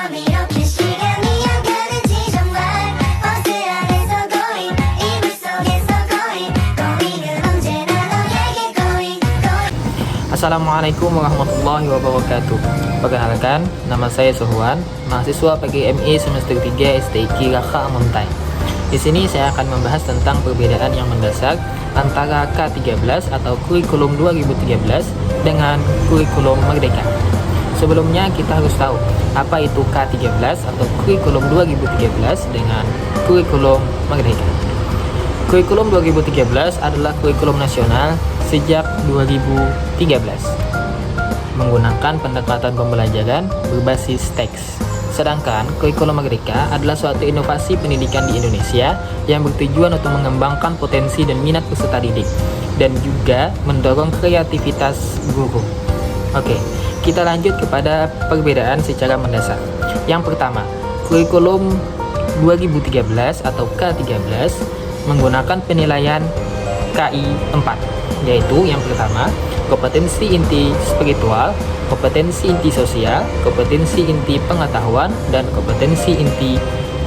마음이 이렇게 시간이 안 가는지 정말 버스 안에서 going 이불 속에서 going 은 언제나 너에게 going. Assalamualaikum warahmatullahi wabarakatuh. Perkenalkan, nama saya Sohwan, mahasiswa PGMI semester 3 STIQ Raka Muntai. Di sini saya akan membahas tentang perbedaan yang mendasar antara K13 atau kurikulum 2013 dengan kurikulum Merdeka. Sebelumnya kita harus tahu apa itu K13 atau kurikulum 2013 dengan kurikulum Merdeka. Kurikulum 2013 adalah kurikulum nasional sejak 2013 menggunakan pendekatan pembelajaran berbasis teks. Sedangkan kurikulum Merdeka adalah suatu inovasi pendidikan di Indonesia yang bertujuan untuk mengembangkan potensi dan minat peserta didik dan juga mendorong kreativitas guru. Oke, kita lanjut kepada perbedaan secara mendasar. Yang pertama, kurikulum 2013 atau K13 menggunakan penilaian KI 4, yaitu yang pertama, kompetensi inti spiritual, kompetensi inti sosial, kompetensi inti pengetahuan, dan kompetensi inti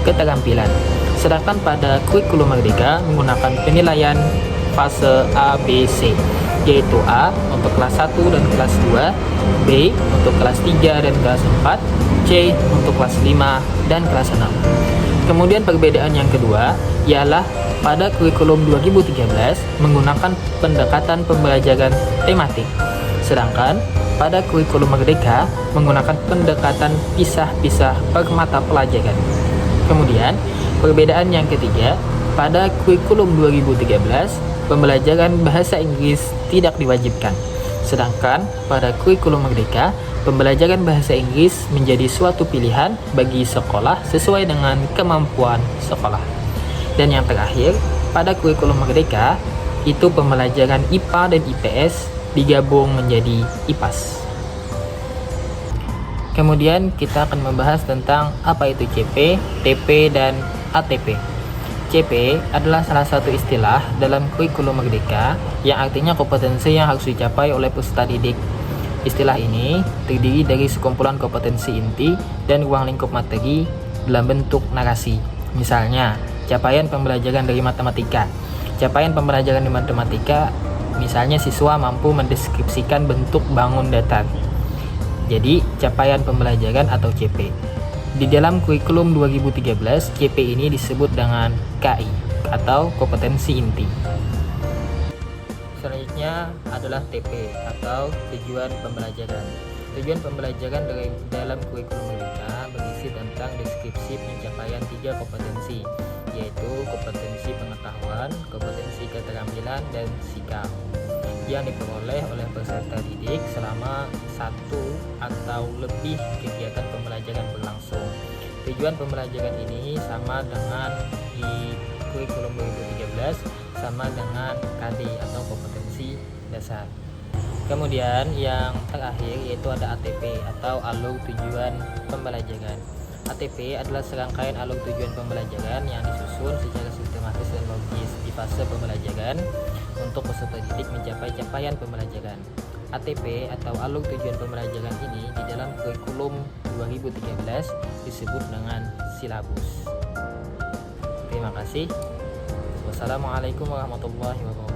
keterampilan. Sedangkan pada kurikulum Merdeka menggunakan penilaian fase A, B, C, yaitu A untuk kelas 1 dan kelas 2, B untuk kelas 3 dan kelas 4, C untuk kelas 5 dan kelas 6. Kemudian perbedaan yang kedua ialah pada kurikulum 2013 menggunakan pendekatan pembelajaran tematik, sedangkan pada kurikulum Merdeka menggunakan pendekatan pisah-pisah per mata pelajaran. Kemudian perbedaan yang ketiga, pada kurikulum 2013 pembelajaran bahasa Inggris tidak diwajibkan, sedangkan pada kurikulum Merdeka pembelajaran bahasa Inggris menjadi suatu pilihan bagi sekolah sesuai dengan kemampuan sekolah. Dan yang terakhir, pada kurikulum Merdeka itu pembelajaran IPA dan IPS digabung menjadi IPAS. Kemudian kita akan membahas tentang apa itu CP, TP, dan ATP. CP adalah salah satu istilah dalam kurikulum Merdeka yang artinya kompetensi yang harus dicapai oleh peserta didik. Istilah ini terdiri dari sekumpulan kompetensi inti dan ruang lingkup materi dalam bentuk narasi. Misalnya, capaian pembelajaran dari matematika. Capaian pembelajaran di matematika, misalnya siswa mampu mendeskripsikan bentuk bangun datar. Jadi, capaian pembelajaran atau CP. Di dalam kurikulum 2013, CP ini disebut dengan KI atau kompetensi inti. Selanjutnya adalah TP atau tujuan pembelajaran. Tujuan pembelajaran dalam kurikulum Merdeka berisi tentang deskripsi pencapaian 3 kompetensi, yaitu kompetensi pengetahuan, kompetensi keterampilan, dan sikap yang diperoleh oleh peserta didik selama 1 atau lebih kegiatan pembelajaran berlangsung. Tujuan pembelajaran ini sama dengan di kurikulum 2013, sama dengan KD atau kompetensi dasar. Kemudian yang terakhir yaitu ada ATP atau alur tujuan pembelajaran. ATP adalah serangkaian alur tujuan pembelajaran yang disusun secara sistematis dan logis di fase pembelajaran untuk peserta didik mencapai capaian pembelajaran. ATP atau alur tujuan pembelajaran ini di dalam kurikulum 2013 disebut dengan silabus. Terima kasih. Wassalamualaikum warahmatullahi wabarakatuh.